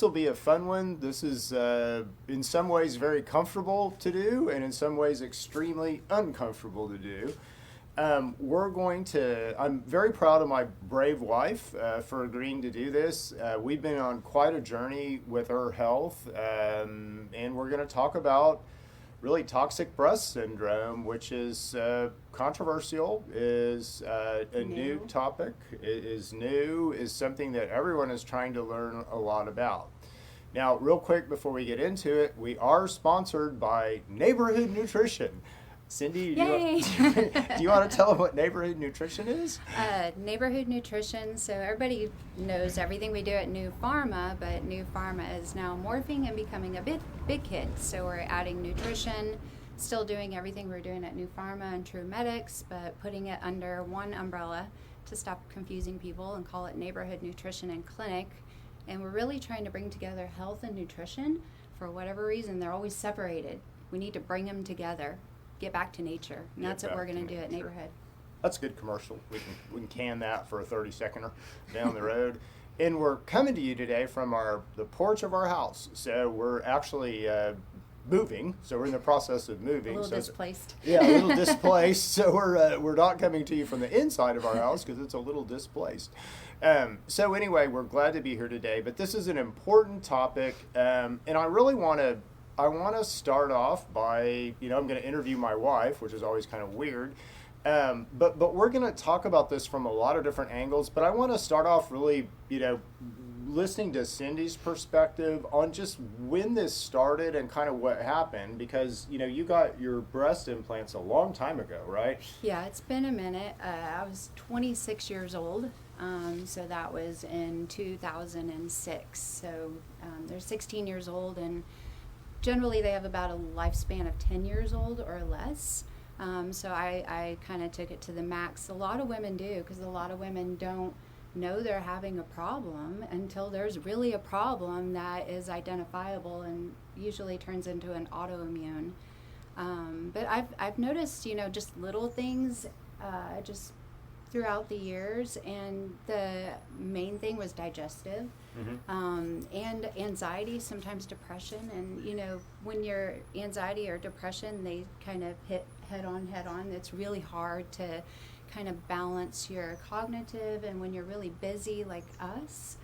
This will be a fun one. This is in some ways very comfortable to do and in some ways extremely uncomfortable to do. I'm very proud of my brave wife for agreeing to do this. We've been on quite a journey with her health, and we're going to talk about really toxic breast syndrome, which is controversial, is a new topic, is something that everyone is trying to learn a lot about. Now, real quick before we get into it, we are sponsored by Neighborhood Nutrition. Cindy, do you want to tell them what Neighborhood Nutrition is? Neighborhood Nutrition, so everybody knows everything we do at New Pharma, but New Pharma is now morphing and becoming a big kid. So we're adding nutrition, still doing everything we're doing at New Pharma and True Medics, but putting it under one umbrella to stop confusing people and call it Neighborhood Nutrition and Clinic. And we're really trying to bring together health and nutrition. For whatever reason, they're always separated. We need to bring them together. Get back to nature, and that's what we're going to do at Neighborhood. That's a good commercial. We can can that for a 30-seconder down the road. And we're coming to you today from the porch of our house. So we're actually moving. So we're in the process of moving. A little displaced. Yeah, a little displaced. So we're not coming to you from the inside of our house because it's a little displaced. So anyway, we're glad to be here today. But this is an important topic, and I really want to start off by, I'm going to interview my wife, which is always kind of weird. But we're going to talk about this from a lot of different angles. But I want to start off really, listening to Cindy's perspective on just when this started and kind of what happened. Because, you got your breast implants a long time ago, right? Yeah, it's been a minute. I was 26 years old. So that was in 2006. So they're 16 years old, and generally they have about a lifespan of 10 years old or less. So I kind of took it to the max. A lot of women do, because a lot of women don't know they're having a problem until there's really a problem that is identifiable and usually turns into an autoimmune. But I've noticed, just little things just throughout the years, and the main thing was digestive. And anxiety, sometimes depression. And when you're anxiety or depression, they kind of hit head on. It's really hard to kind of balance your cognitive, and when you're really busy like us,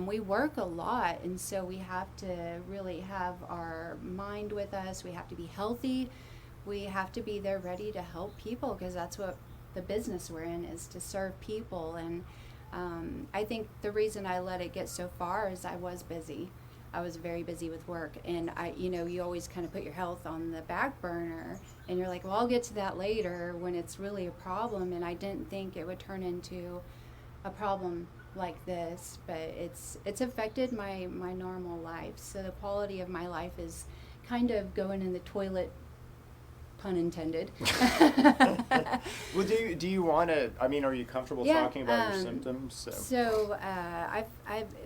we work a lot, and so we have to really have our mind with us. We have to be healthy. We have to be there ready to help people, because that's what the business we're in is, to serve people. And I think the reason I let it get so far is I was busy. I was very busy with work, and you always kind of put your health on the back burner, and you're like, well, I'll get to that later when it's really a problem. And I didn't think it would turn into a problem like this, but it's affected my normal life. So the quality of my life is kind of going in the toilet, pun intended. Well, do you want to? I mean, are you comfortable talking about your symptoms? So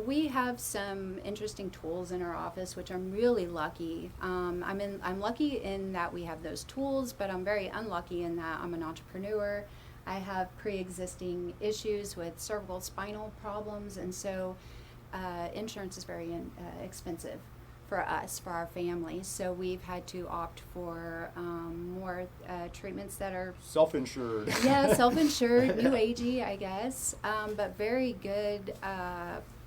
we have some interesting tools in our office, which I'm really lucky. I'm lucky in that we have those tools, but I'm very unlucky in that I'm an entrepreneur. I have pre-existing issues with cervical spinal problems, and so insurance is very expensive for us, for our families. So we've had to opt for more treatments that are self-insured. Yeah, self-insured, new agey, I guess, but very good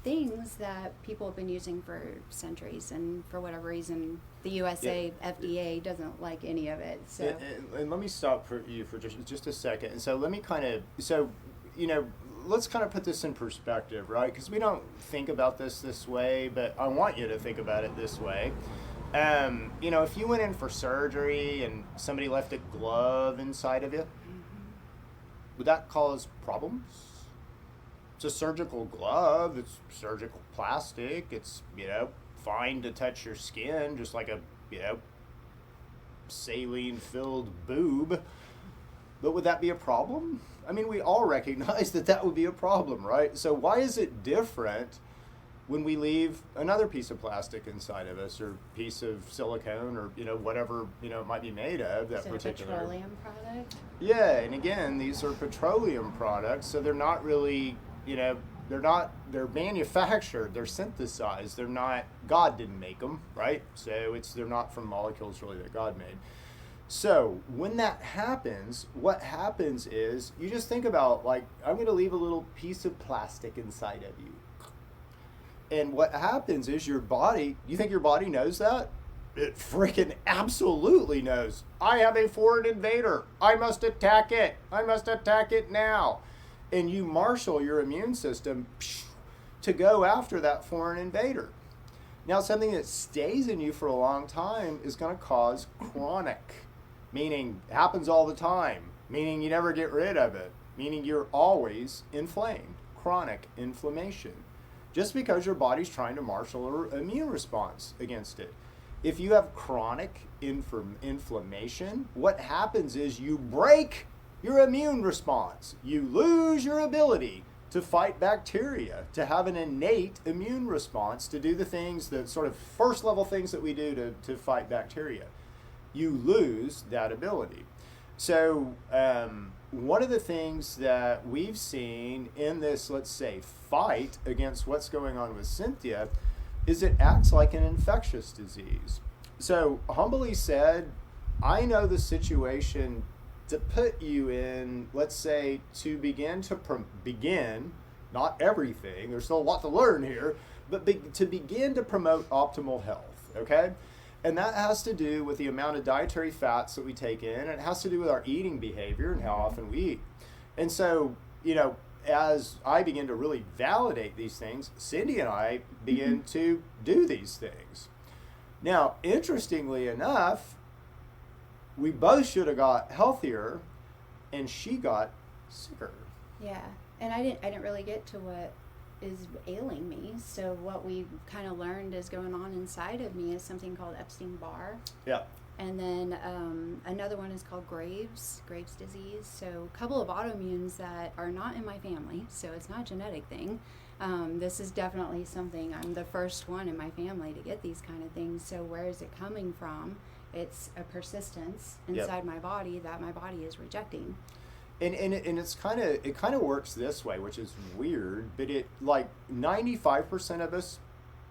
things that people have been using for centuries, and for whatever reason, the USA FDA doesn't like any of it. So, and let me stop for you for just a second. And so let me let's kind of put this in perspective, right? Because we don't think about this way, but I want you to think about it this way. If you went in for surgery and somebody left a glove inside of you, would that cause problems? It's a surgical glove. It's surgical plastic. It's, fine to touch your skin, just like a, saline-filled boob. But would that be a problem? I mean, we all recognize that would be a problem, right? So why is it different when we leave another piece of plastic inside of us, or piece of silicone, or whatever it might be made of, that particular petroleum product? Yeah, and again, these are petroleum products, so they're not really they're manufactured, they're synthesized. They're not, God didn't make them, right? So they're not from molecules really that God made. So when that happens, what happens is you just think about, like, I'm going to leave a little piece of plastic inside of you. And what happens is your body, you think your body knows that? It freaking absolutely knows. I have a foreign invader. I must attack it. I must attack it now. And you marshal your immune system to go after that foreign invader. Now, something that stays in you for a long time is going to cause chronic, meaning it happens all the time, meaning you never get rid of it, meaning you're always inflamed, chronic inflammation, just because your body's trying to marshal an immune response against it. If you have chronic inflammation, what happens is you break your immune response. You lose your ability to fight bacteria, to have an innate immune response, to do the things, the sort of first level things that we do to fight bacteria. You lose that ability. So one of the things that we've seen in this, let's say, fight against what's going on with Cynthia is it acts like an infectious disease. So humbly said, I know the situation to put you in, let's say, to begin, not everything, there's still a lot to learn here, but to begin to promote optimal health, okay? And that has to do with the amount of dietary fats that we take in, and it has to do with our eating behavior and how often we eat. And so, as I begin to really validate these things, Cindy and I begin to do these things. Now, interestingly enough, we both should have got healthier, and she got sicker. Yeah, and I didn't really get to what is ailing me. So what we kind of learned is going on inside of me is something called Epstein-Barr. Yeah. And then another one is called Graves' disease. So a couple of autoimmunes that are not in my family, so it's not a genetic thing. This is definitely something, I'm the first one in my family to get these kind of things. So where is it coming from? It's a persistence inside my body that my body is rejecting. And it's it kind of works this way, which is weird, but it, like, 95% of us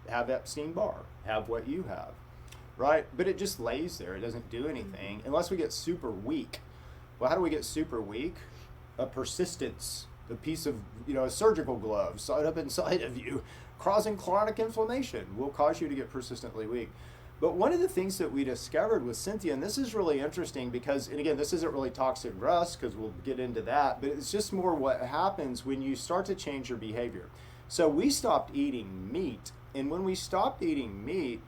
have Epstein-Barr, have what you have, right? But it just lays there. It doesn't do anything unless we get super weak. Well, how do we get super weak? A persistence, a piece of, a surgical glove sewed up inside of you, causing chronic inflammation will cause you to get persistently weak. But one of the things that we discovered with Cynthia, and this is really interesting because, and again, this isn't really toxic breast because we'll get into that, but it's just more what happens when you start to change your behavior. So we stopped eating meat, and when we stopped eating meat,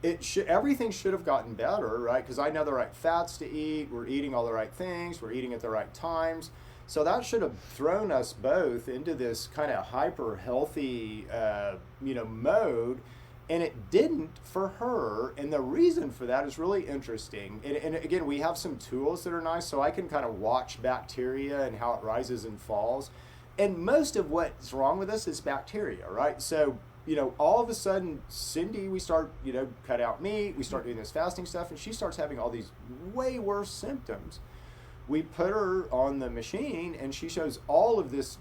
everything should have gotten better, right? Because I know the right fats to eat, we're eating all the right things, we're eating at the right times. So that should have thrown us both into this kind of hyper healthy, mode. And it didn't for her, and the reason for that is really interesting. And again, we have some tools that are nice, so I can kind of watch bacteria and how it rises and falls. And most of what's wrong with us is bacteria, right? So, all of a sudden, Cindy, we start, cut out meat, we start doing this fasting stuff, and she starts having all these way worse symptoms. We put her on the machine, and she shows all of this,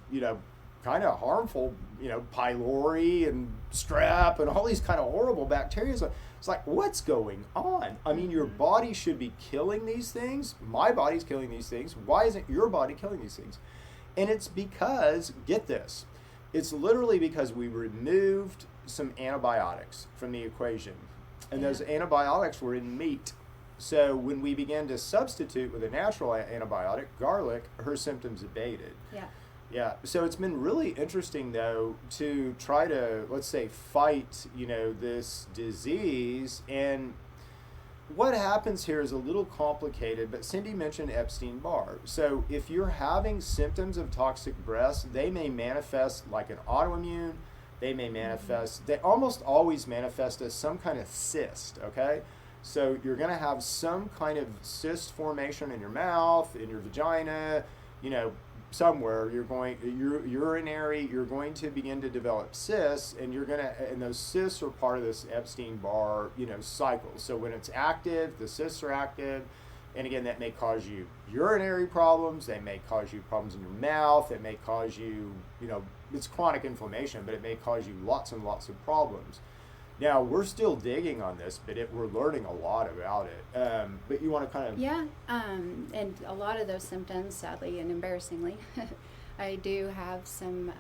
kind of harmful, pylori and strep and all these kind of horrible bacteria. It's like, what's going on? I mean, your body should be killing these things. My body's killing these things. Why isn't your body killing these things? And it's because, get this, it's literally because we removed some antibiotics from the equation. And those antibiotics were in meat. So when we began to substitute with a natural antibiotic, garlic, her symptoms abated. Yeah, so it's been really interesting, though, to try to, let's say, fight, this disease. And what happens here is a little complicated, but Cindy mentioned Epstein-Barr. So if you're having symptoms of toxic breast, they may manifest like an autoimmune. They may manifest, they almost always manifest as some kind of cyst, okay? So you're going to have some kind of cyst formation in your mouth, in your vagina, somewhere urinary, you're going to begin to develop cysts, and and those cysts are part of this Epstein-Barr, cycle. So when it's active, the cysts are active, And again, that may cause you urinary problems. They may cause you problems in your mouth. It may cause you, it's chronic inflammation, but it may cause you lots and lots of problems. Now, we're still digging on this, but we're learning a lot about it. But you want to kind of... Yeah, and a lot of those symptoms, sadly and embarrassingly, I do have some,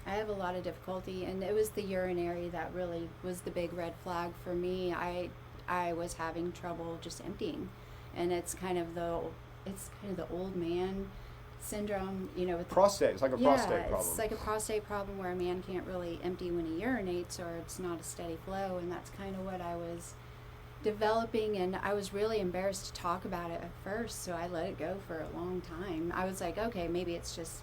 I have a lot of difficulty, and it was the urinary that really was the big red flag for me. I was having trouble just emptying, and it's kind of the old man syndrome, with prostate. It's like a prostate problem. Yeah, it's like a prostate problem where a man can't really empty when he urinates, or it's not a steady flow, and that's kind of what I was developing, and I was really embarrassed to talk about it at first, so I let it go for a long time. I was like, okay, maybe it's just,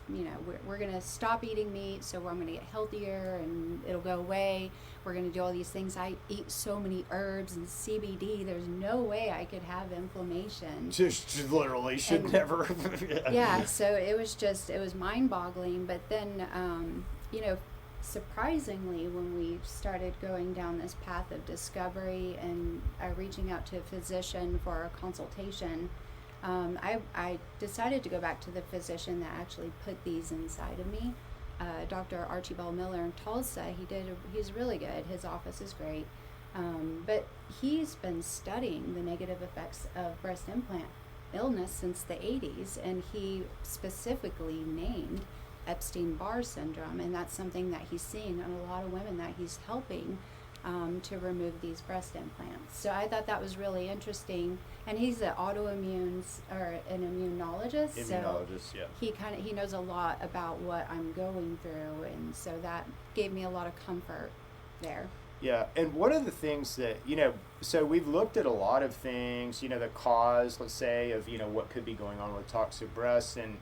we're going to stop eating meat, so I'm going to get healthier and it'll go away. We're going to do all these things. I eat so many herbs and CBD, there's no way I could have inflammation. Just literally should never. Yeah, so it was mind-boggling, but then, surprisingly, when we started going down this path of discovery and reaching out to a physician for a consultation, I decided to go back to the physician that actually put these inside of me, Dr. Archibald Miller in Tulsa. He's really good. His office is great. But he's been studying the negative effects of breast implant illness since the 80s, and he specifically named Epstein-Barr syndrome, and that's something that he's seeing in a lot of women that he's helping to remove these breast implants. So I thought that was really interesting, and he's an autoimmune or an immunologist. Yeah. He knows a lot about what I'm going through, and so that gave me a lot of comfort there. Yeah, and one of the things that, so we've looked at a lot of things, the cause, let's say, of, what could be going on with toxic breasts, and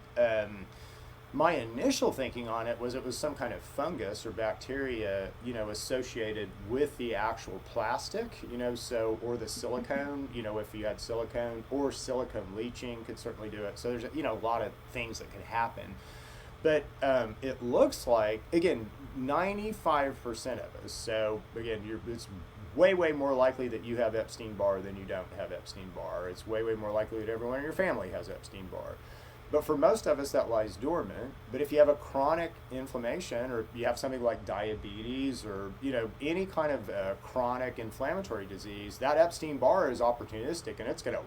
my initial thinking on it was some kind of fungus or bacteria, associated with the actual plastic, or the silicone, if you had silicone, or silicone leaching could certainly do it. So there's, a lot of things that could happen. But it looks like, again, 95% of us, so again, it's way, way more likely that you have Epstein-Barr than you don't have Epstein-Barr. It's way, way more likely that everyone in your family has Epstein-Barr. But for most of us, that lies dormant. But if you have a chronic inflammation, or you have something like diabetes, or any kind of chronic inflammatory disease, that Epstein-Barr is opportunistic, and it's going to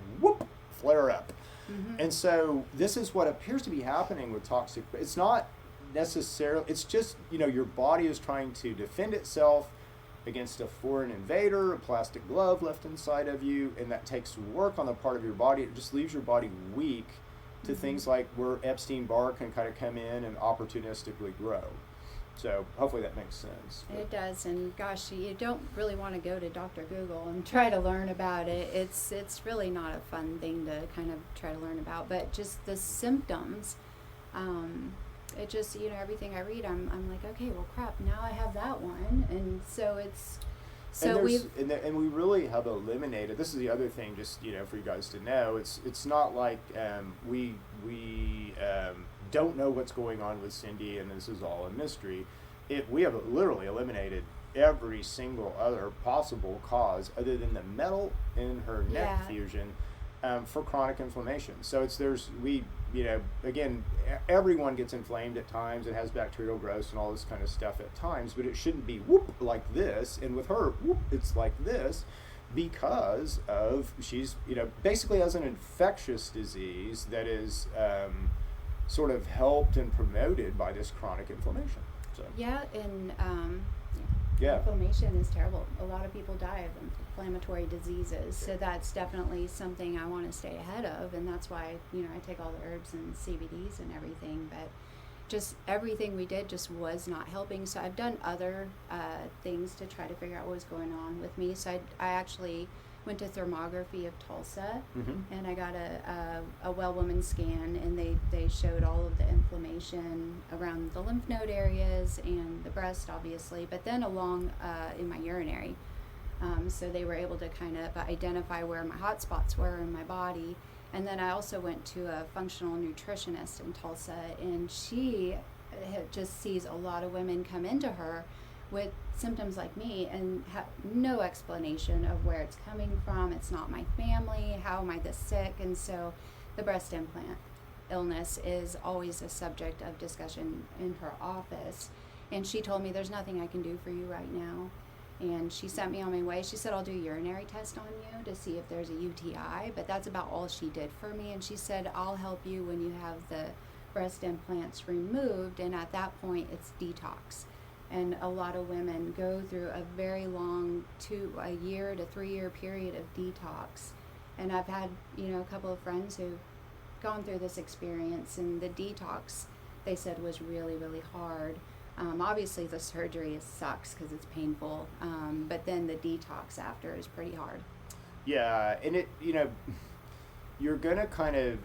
flare up. Mm-hmm. And so this is what appears to be happening with toxic. It's not necessarily. It's just your body is trying to defend itself against a foreign invader, a plastic glove left inside of you, and that takes work on the part of your body. It just leaves your body weak to things like where Epstein-Barr can kind of come in and opportunistically grow. So hopefully that makes sense. It does, and gosh, you don't really want to go to Dr. Google and try to learn about it. It's really not a fun thing to kind of try to learn about, but just the symptoms, it just, everything I read, I'm like, okay, well, crap, now I have that one, and so it's... So we really have eliminated. This is the other thing, just for you guys to know. It's not like we don't know what's going on with Cindy, and this is all a mystery. We have literally eliminated every single other possible cause other than the metal in her neck fusion for chronic inflammation. So again, everyone gets inflamed at times and has bacterial growth and all this kind of stuff at times, but it shouldn't be like this. And with her, it's like this because of she's basically has an infectious disease that is sort of helped and promoted by this chronic inflammation. So inflammation is terrible. A lot of people die of inflammatory diseases, so that's definitely something I want to stay ahead of, and that's why I take all the herbs and CBDs and everything, but just everything we did just was not helping. So I've done other things to try to figure out what was going on with me. So I actually went to thermography of Tulsa, and I got a well woman scan, and they showed all of the inflammation around the lymph node areas and the breast, obviously, but then along in my urinary. So they were able to kind of identify where my hot spots were in my body. And then I also went to a functional nutritionist in Tulsa, and she just sees a lot of women come into her with symptoms like me and have no explanation of where it's coming from. It's not my family. How am I this sick? And so the breast implant illness is always a subject of discussion in her office. And she told me, there's nothing I can do for you right now. And she sent me on my way. She said, I'll do a urinary test on you to see if there's a UTI, but that's about all she did for me. And she said, I'll help you when you have the breast implants removed, and at that point it's detox. And a lot of women go through a very long a year to 3 year period of detox. And I've had, a couple of friends who've gone through this experience, and the detox, they said, was really, really hard. Obviously the surgery sucks because it's painful, but then the detox after is pretty hard. Yeah, and it, you're gonna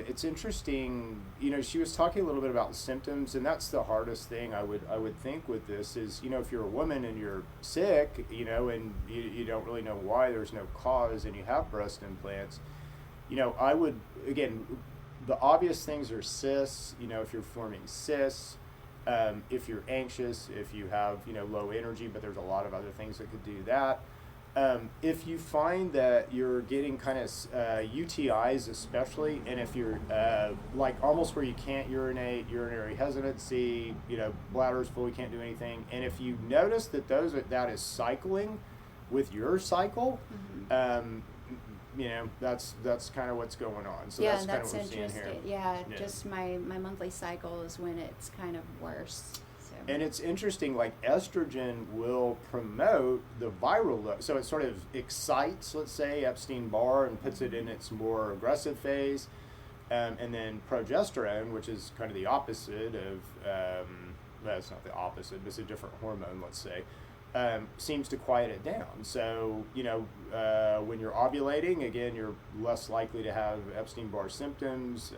it's interesting, she was talking a little bit about symptoms, and that's the hardest thing I would think with this is, if you're a woman and you're sick, and you don't really know why, there's no cause, and you have breast implants, I would, again, the obvious things are cysts, if you're forming cysts, if you're anxious, if you have, low energy, but there's a lot of other things that could do that. If you find that you're getting UTIs especially, and if you're like almost where you can't urinate, urinary hesitancy, bladder's full, you can't do anything, and if you notice that that is cycling with your cycle, that's kind of what's going on. So yeah, that's kind of what we're interesting. seeing here. Yeah, just my monthly cycle is when it's kind of worse. So. And it's interesting, like estrogen will promote the viral load. So it sort of excites, let's say, Epstein-Barr and puts it in its more aggressive phase. And then progesterone, which is kind of the opposite of, well, it's not the opposite, but it's a different hormone, let's say, seems to quiet it down. So, when you're ovulating, again, you're less likely to have Epstein-Barr symptoms.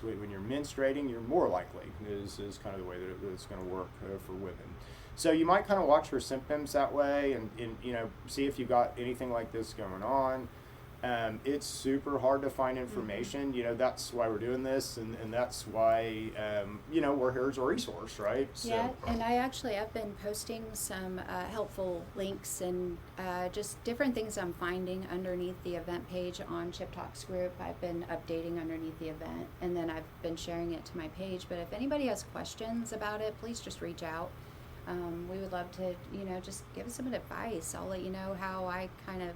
When you're menstruating, you're more likely, is kind of the way that it's going to work for women. So you might kind of watch your symptoms that way and see if you've got anything like this going on. It's super hard to find information. That's why we're doing this, and that's why, we're here as a resource, right? So. Yeah, and I've been posting some helpful links and just different things I'm finding underneath the event page on Chip Talks group. I've been updating underneath the event, and then I've been sharing it to my page. But if anybody has questions about it, please just reach out. We would love to, just give us some advice. I'll let you know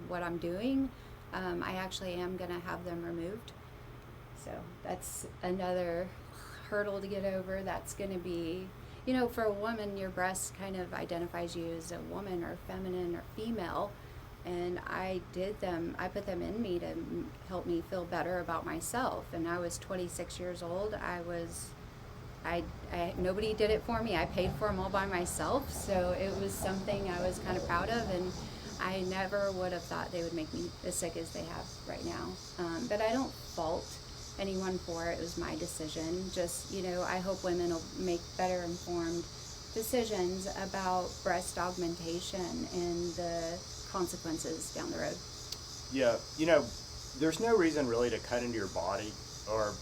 what I'm doing. I actually am going to have them removed. So that's another hurdle to get over. That's going to be, for a woman, your breast kind of identifies you as a woman or feminine or female. And I put them in me to help me feel better about myself. And I was 26 years old. Nobody did it for me. I paid for them all by myself. So it was something I was kind of proud of, and I never would have thought they would make me as sick as they have right now. But I don't fault anyone for it. It was my decision. Just, I hope women will make better informed decisions about breast augmentation and the consequences down the road. Yeah, there's no reason really to cut into your body or,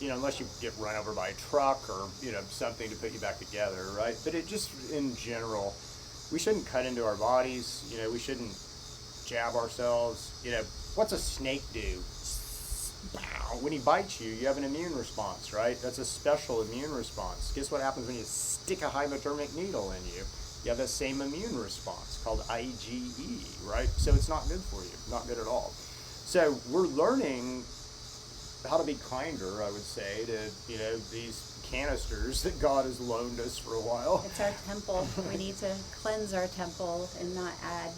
unless you get run over by a truck or, something to put you back together, right? But it just, in general, we shouldn't cut into our bodies, we shouldn't jab ourselves. What's a snake do? When he bites you, you have an immune response, right? That's a special immune response. Guess what happens when you stick a hypodermic needle in you? You have that same immune response called IgE, right? So it's not good for you, not good at all. So we're learning how to be kinder, I would say, to, these canisters that God has loaned us for a while. It's our temple. We need to cleanse our temple and not add,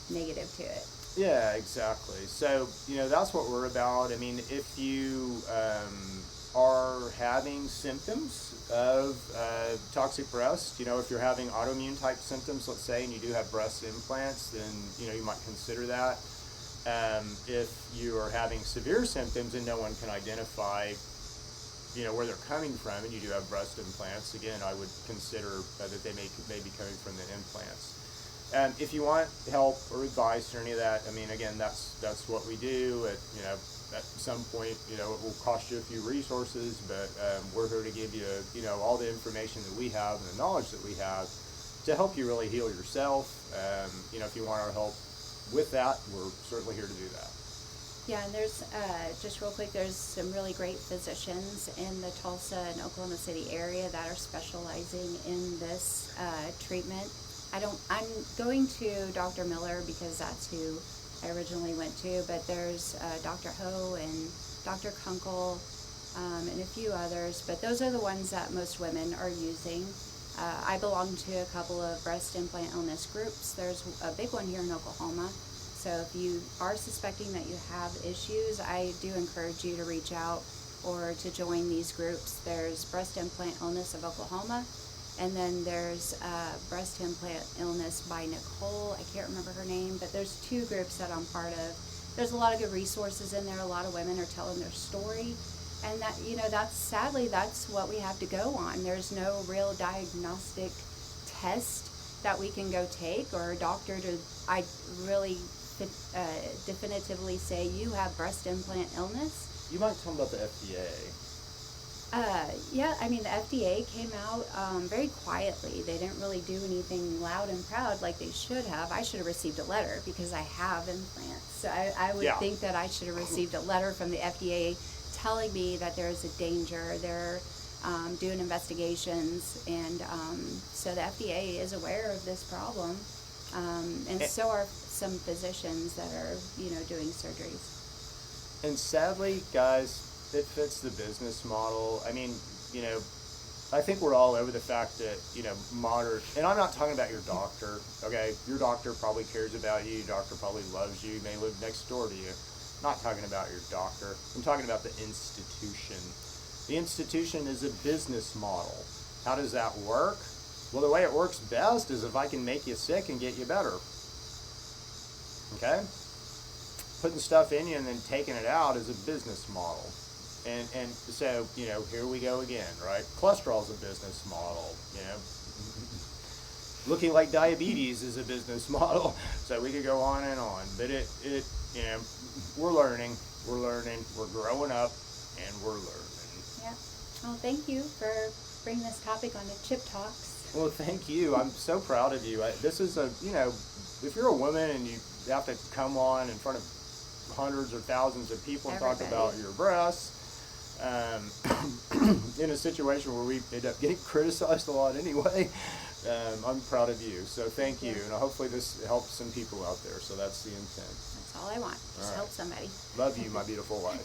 negative to it. Yeah, exactly. So, that's what we're about. I mean, if you are having symptoms of toxic breast, if you're having autoimmune type symptoms, let's say, and you do have breast implants, then, you might consider that. If you are having severe symptoms and no one can identify where they're coming from, and you do have breast implants, again, I would consider that they may be coming from the implants. If you want help or advice or any of that, I mean, again, that's what we do. At some point, it will cost you a few resources, but we're here to give you, all the information that we have and the knowledge that we have to help you really heal yourself. If you want our help with that, we're certainly here to do that. Yeah, and there's, just real quick, there's some really great physicians in the Tulsa and Oklahoma City area that are specializing in this treatment. I'm going to Dr. Miller because that's who I originally went to, but there's Dr. Ho and Dr. Kunkel and a few others, but those are the ones that most women are using. I belong to a couple of breast implant illness groups. There's a big one here in Oklahoma. So if you are suspecting that you have issues, I do encourage you to reach out or to join these groups. There's Breast Implant Illness of Oklahoma, and then there's Breast Implant Illness by Nicole. I can't remember her name, but there's 2 groups that I'm part of. There's a lot of good resources in there. A lot of women are telling their story, and that's what we have to go on. There's no real diagnostic test that we can go take, or a doctor I really definitively say you have breast implant illness. You might tell them about the FDA. Yeah, I mean, the FDA came out very quietly. They didn't really do anything loud and proud like they should have. I should have received a letter because I have implants. So I would think that I should have received a letter from the FDA telling me that there's a danger. They're doing investigations, and so the FDA is aware of this problem, and so are some physicians that are, doing surgeries. And sadly, guys, it fits the business model. I mean, I think we're all over the fact that, modern, and I'm not talking about your doctor, okay? Your doctor probably cares about you. Your doctor probably loves you, may live next door to you. I'm not talking about your doctor. I'm talking about the institution. The institution is a business model. How does that work? Well, the way it works best is if I can make you sick and get you better. Okay? Putting stuff in you and then taking it out is a business model. And so, here we go again, right? Cholesterol is a business model, Looking like diabetes is a business model. So we could go on and on. But we're learning, we're growing up, and we're learning. Yeah. Well, thank you for bringing this topic on to Chip Talks. Well, thank you. I'm so proud of you. This is if you're a woman and you have to come on in front of hundreds or thousands of people and talk about your breasts, in a situation where we end up getting criticized a lot anyway, I'm proud of you. So thank you. And hopefully this helps some people out there. So that's the intent. That's all I want. Just help somebody. Love you, my beautiful wife.